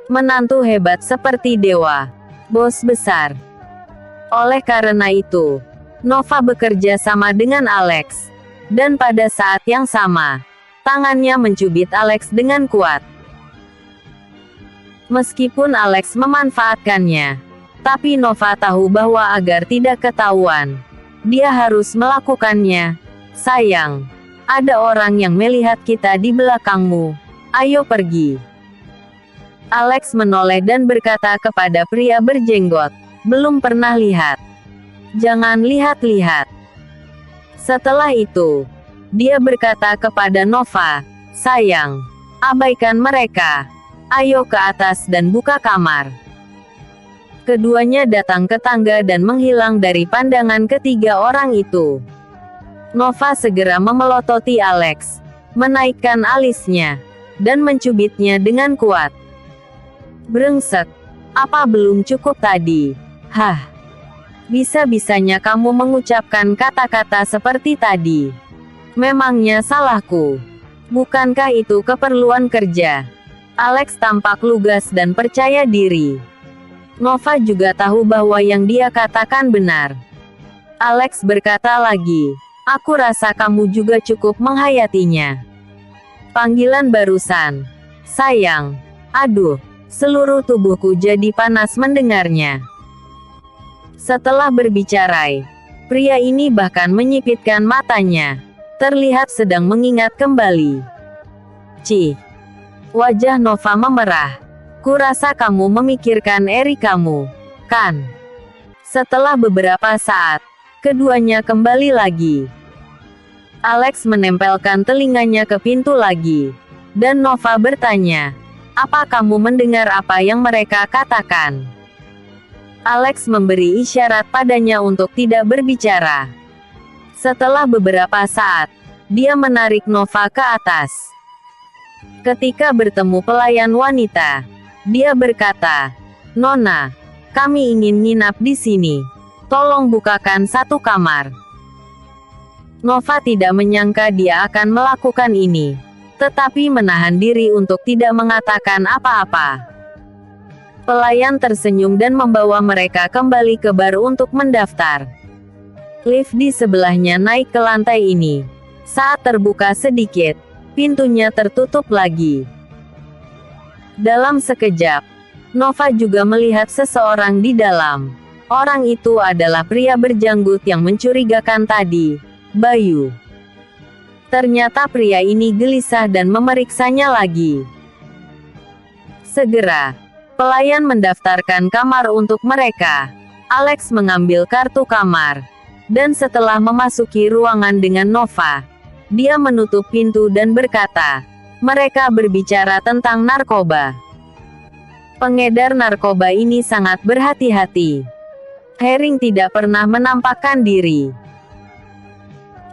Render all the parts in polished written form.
Menantu hebat seperti dewa. Bos besar. Oleh karena itu, Nova bekerja sama dengan Alex. Dan pada saat yang sama, tangannya mencubit Alex dengan kuat. Meskipun Alex memanfaatkannya, tapi Nova tahu bahwa agar tidak ketahuan, dia harus melakukannya. Sayang, ada orang yang melihat kita di belakangmu. Ayo pergi. Alex menoleh dan berkata kepada pria berjenggot, belum pernah lihat. Jangan lihat-lihat. Setelah itu, dia berkata kepada Nova, sayang, abaikan mereka. Ayo ke atas dan buka kamar. Keduanya datang ke tangga dan menghilang dari pandangan ketiga orang itu. Nova segera memelototi Alex, menaikkan alisnya, dan mencubitnya dengan kuat. Brengsek, apa belum cukup tadi? Hah? Bisa-bisanya kamu mengucapkan kata-kata seperti tadi. Memangnya salahku? Bukankah itu keperluan kerja? Alex tampak lugas dan percaya diri. Nova juga tahu bahwa yang dia katakan benar. Alex berkata lagi, aku rasa kamu juga cukup menghayatinya. Panggilan barusan. Sayang. Aduh. Seluruh tubuhku jadi panas mendengarnya. Setelah berbicara, pria ini bahkan menyipitkan matanya. Terlihat sedang mengingat kembali. Cih. Wajah Nova memerah. Kurasa kamu memikirkan Eri kamu, kan? Setelah beberapa saat, keduanya kembali lagi. Alex menempelkan telinganya ke pintu lagi. Dan Nova bertanya, apa kamu mendengar apa yang mereka katakan? Alex memberi isyarat padanya untuk tidak berbicara. Setelah beberapa saat, dia menarik Nova ke atas. Ketika bertemu pelayan wanita, dia berkata, Nona, kami ingin nginap di sini. Tolong bukakan satu kamar. Nova tidak menyangka dia akan melakukan ini, tetapi menahan diri untuk tidak mengatakan apa-apa. Pelayan tersenyum dan membawa mereka kembali ke bar untuk mendaftar. Lift di sebelahnya naik ke lantai ini. Saat terbuka sedikit, pintunya tertutup lagi. Dalam sekejap, Nova juga melihat seseorang di dalam. Orang itu adalah pria berjanggut yang mencurigakan tadi, Bayu. Ternyata pria ini gelisah dan memeriksanya lagi. Segera, pelayan mendaftarkan kamar untuk mereka. Alex mengambil kartu kamar. Dan setelah memasuki ruangan dengan Nova, dia menutup pintu dan berkata, mereka berbicara tentang narkoba. Pengedar narkoba ini sangat berhati-hati. Herring tidak pernah menampakkan diri.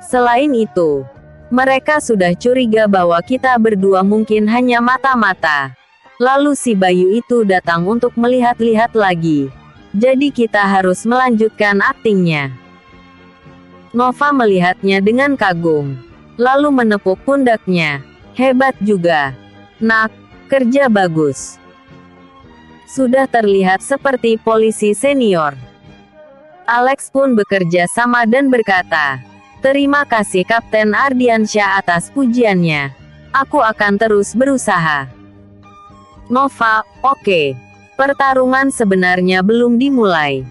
Selain itu, mereka sudah curiga bahwa kita berdua mungkin hanya mata-mata. Lalu si Bayu itu datang untuk melihat-lihat lagi. Jadi kita harus melanjutkan aktingnya. Nova melihatnya dengan kagum. Lalu menepuk pundaknya. Hebat juga. Nak, kerja bagus. Sudah terlihat seperti polisi senior. Alex pun bekerja sama dan berkata, terima kasih Kapten Ardiansyah atas pujiannya. Aku akan terus berusaha. Nova, oke. Pertarungan sebenarnya belum dimulai.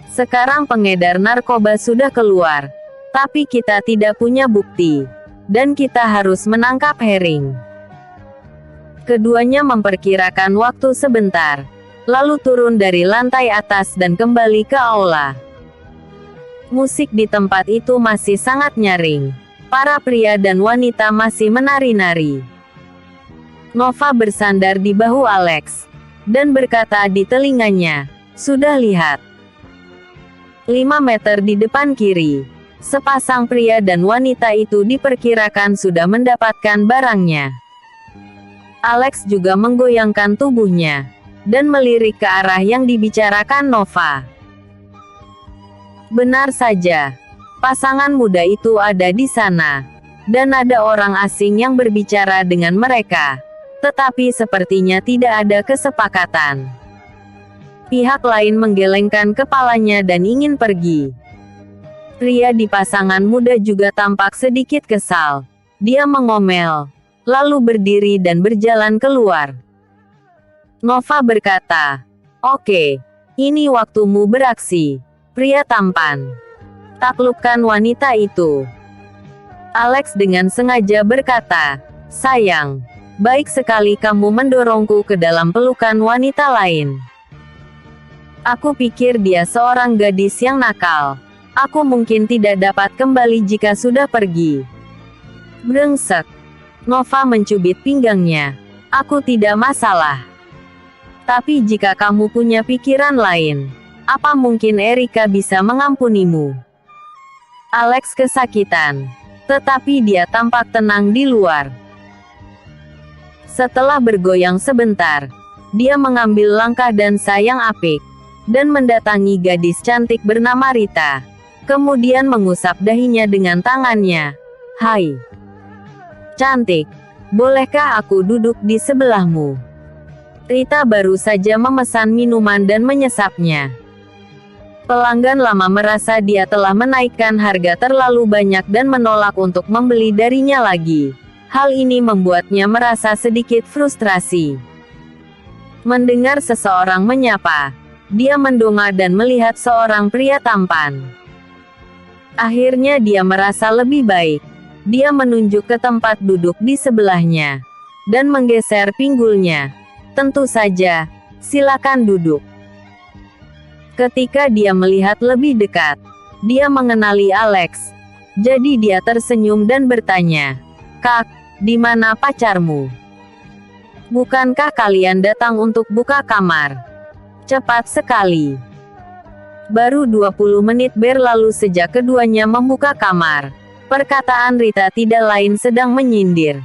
Sekarang pengedar narkoba sudah keluar. Tapi kita tidak punya bukti. Dan kita harus menangkap Herring. Keduanya memperkirakan waktu sebentar. Lalu turun dari lantai atas dan kembali ke aula. Musik di tempat itu masih sangat nyaring. Para pria dan wanita masih menari-nari. Nova bersandar di bahu Alex. Dan berkata di telinganya, sudah lihat. 5 meter di depan kiri. Sepasang pria dan wanita itu diperkirakan sudah mendapatkan barangnya. Alex juga menggoyangkan tubuhnya. Dan melirik ke arah yang dibicarakan Nova. Benar saja. Pasangan muda itu ada di sana. Dan ada orang asing yang berbicara dengan mereka. Tetapi sepertinya tidak ada kesepakatan. Pihak lain menggelengkan kepalanya dan ingin pergi. Pria di pasangan muda juga tampak sedikit kesal. Dia mengomel, lalu berdiri dan berjalan keluar. Nova berkata, "Oke, ini waktumu beraksi, pria tampan. Taklukkan wanita itu." Alex dengan sengaja berkata, "Sayang, baik sekali kamu mendorongku ke dalam pelukan wanita lain. Aku pikir dia seorang gadis yang nakal. Aku mungkin tidak dapat kembali jika sudah pergi." Brengsek. Nova mencubit pinggangnya. "Aku tidak masalah. Tapi jika kamu punya pikiran lain, apa mungkin Erika bisa mengampunimu?" Alex kesakitan. Tetapi dia tampak tenang di luar. Setelah bergoyang sebentar, dia mengambil langkah dan sayang apik, dan mendatangi gadis cantik bernama Rita. Kemudian mengusap dahinya dengan tangannya. "Hai, cantik, bolehkah aku duduk di sebelahmu?" Rita baru saja memesan minuman dan menyesapnya. Pelanggan lama merasa dia telah menaikkan harga terlalu banyak dan menolak untuk membeli darinya lagi. Hal ini membuatnya merasa sedikit frustrasi. Mendengar seseorang menyapa, dia mendongak dan melihat seorang pria tampan. Akhirnya dia merasa lebih baik. Dia menunjuk ke tempat duduk di sebelahnya dan menggeser pinggulnya. "Tentu saja, silakan duduk." Ketika dia melihat lebih dekat, dia mengenali Alex. Jadi dia tersenyum dan bertanya, "Kak, di mana pacarmu? Bukankah kalian datang untuk buka kamar?" Cepat sekali. Baru 20 menit berlalu sejak keduanya membuka kamar. Perkataan Rita tidak lain sedang menyindir.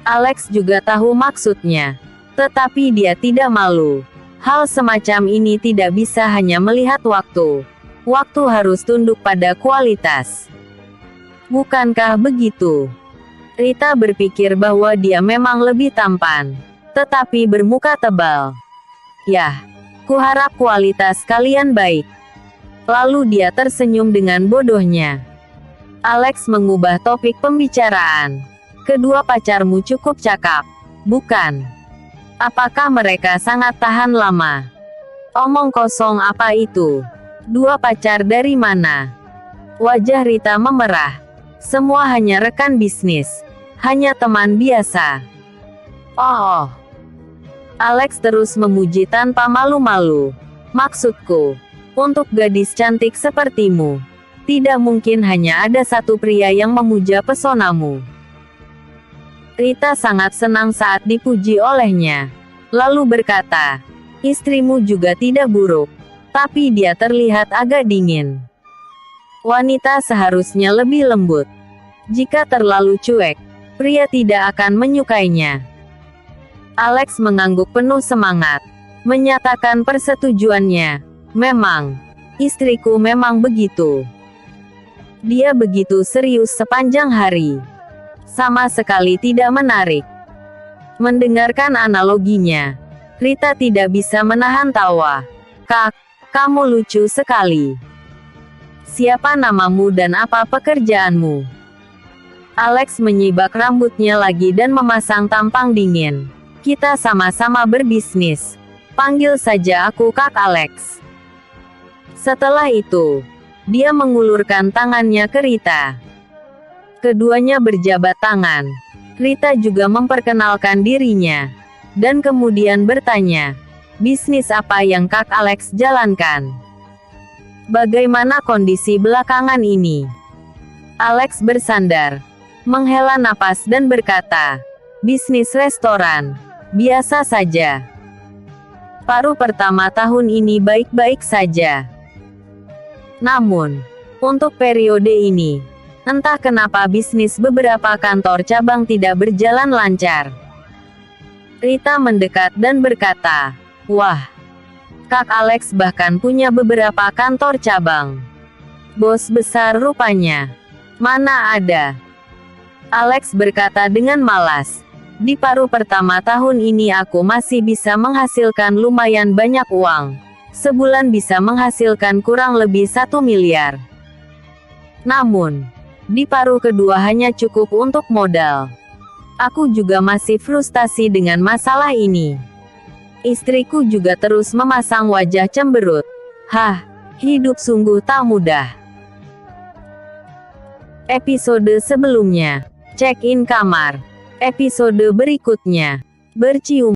Alex juga tahu maksudnya. Tetapi dia tidak malu. Hal semacam ini tidak bisa hanya melihat waktu. Waktu harus tunduk pada kualitas. Bukankah begitu? Rita berpikir bahwa dia memang lebih tampan, tetapi bermuka tebal. "Yah, kuharap kualitas kalian baik." Lalu dia tersenyum dengan bodohnya. Alex mengubah topik pembicaraan. "Kedua pacarmu cukup cakap, bukan? Apakah mereka sangat tahan lama?" "Omong kosong apa itu? Dua pacar dari mana?" Wajah Rita memerah. "Semua hanya rekan bisnis. Hanya teman biasa." "Oh." Alex terus memuji tanpa malu-malu. "Maksudku, untuk gadis cantik sepertimu, tidak mungkin hanya ada satu pria yang memuja pesonamu." Rita sangat senang saat dipuji olehnya. Lalu berkata, "Istrimu juga tidak buruk. Tapi dia terlihat agak dingin. Wanita seharusnya lebih lembut. Jika terlalu cuek, pria tidak akan menyukainya." Alex mengangguk penuh semangat, menyatakan persetujuannya. "Memang, istriku memang begitu. Dia begitu serius sepanjang hari. Sama sekali tidak menarik." Mendengarkan analoginya, Rita tidak bisa menahan tawa. "Kak, kamu lucu sekali. Siapa namamu dan apa pekerjaanmu?" Alex menyibak rambutnya lagi dan memasang tampang dingin. "Kita sama-sama berbisnis. Panggil saja aku Kak Alex." Setelah itu, dia mengulurkan tangannya ke Rita. Keduanya berjabat tangan. Rita juga memperkenalkan dirinya. Dan kemudian bertanya, "Bisnis apa yang Kak Alex jalankan? Bagaimana kondisi belakangan ini?" Alex bersandar, menghela napas dan berkata, "Bisnis restoran. Biasa saja. Paruh pertama tahun ini baik-baik saja. Namun, untuk periode ini, entah kenapa bisnis beberapa kantor cabang tidak berjalan lancar." Rita mendekat dan berkata, "Wah, Kak Alex bahkan punya beberapa kantor cabang. Bos besar rupanya." "Mana ada." Alex berkata dengan malas. Di paruh pertama tahun ini aku masih bisa menghasilkan lumayan banyak uang. Sebulan bisa menghasilkan kurang lebih 1 miliar. Namun, di paruh kedua hanya cukup untuk modal. Aku juga masih frustasi dengan masalah ini. Istriku juga terus memasang wajah cemberut. Hah, hidup sungguh tak mudah. Episode sebelumnya, check-in kamar. Episode berikutnya, bercium.